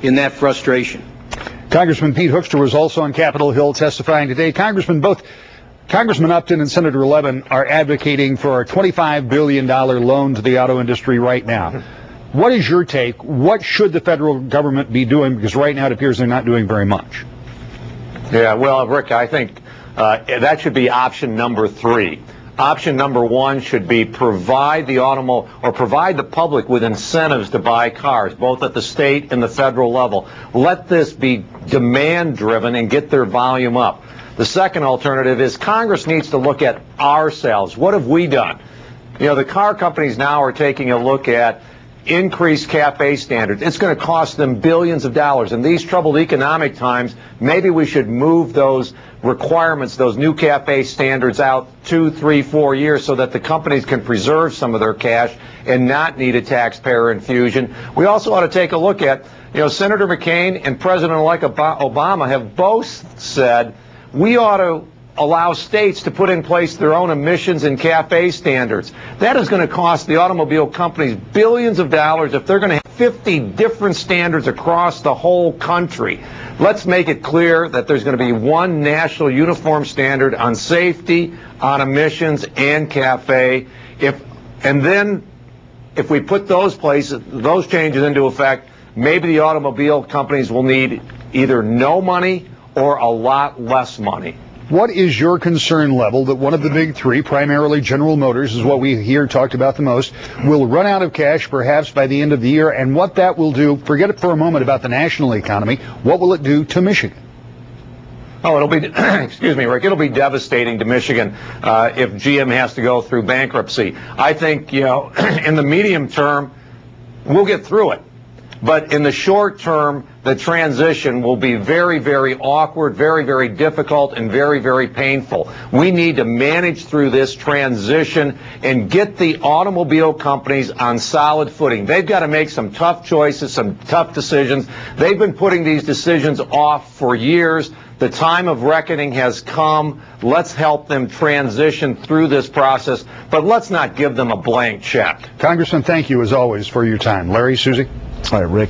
in that frustration. Congressman Pete Hoekstra was also on Capitol Hill testifying today. Both Congressman Upton and Senator Levin are advocating for a $25 billion loan to the auto industry right now. What is your take? What should the federal government be doing? Because right now it appears they're not doing very much. Yeah, well, Rick, I think that should be option number 3. Option number 1 should be provide the public with incentives to buy cars, both at the state and the federal level. Let this be demand-driven and get their volume up. The second alternative is Congress needs to look at ourselves. What have we done? You know, the car companies now are taking a look at increased CAFE standards. It's going to cost them billions of dollars. In these troubled economic times, maybe we should move those requirements, those new CAFE standards out 2, 3, 4 years so that the companies can preserve some of their cash and not need a taxpayer infusion. We also ought to take a look at, Senator McCain and President-elect Obama have both said we ought to allow states to put in place their own emissions and CAFE standards. That is going to cost the automobile companies billions of dollars if they're going to have 50 different standards across the whole country. Let's make it clear that there's going to be one national uniform standard on safety, on emissions, and CAFE. If we put those changes into effect, maybe the automobile companies will need either no money or a lot less money. What is your concern level that one of the big 3, primarily General Motors, is what we hear talked about the most, will run out of cash perhaps by the end of the year, and what that will do, forget it for a moment about the national economy, what will it do to Michigan? Oh, it'll be, excuse me, Rick, it'll be devastating to Michigan if GM has to go through bankruptcy. I think, in the medium term, we'll get through it. But in the short term, the transition will be very, very awkward, very, very difficult, and very, very painful. We need to manage through this transition and get the automobile companies on solid footing. They've got to make some tough choices, some tough decisions. They've been putting these decisions off for years. The time of reckoning has come. Let's help them transition through this process, but let's not give them a blank check. Congressman, thank you as always for your time. Larry, Susie? All right, Rick.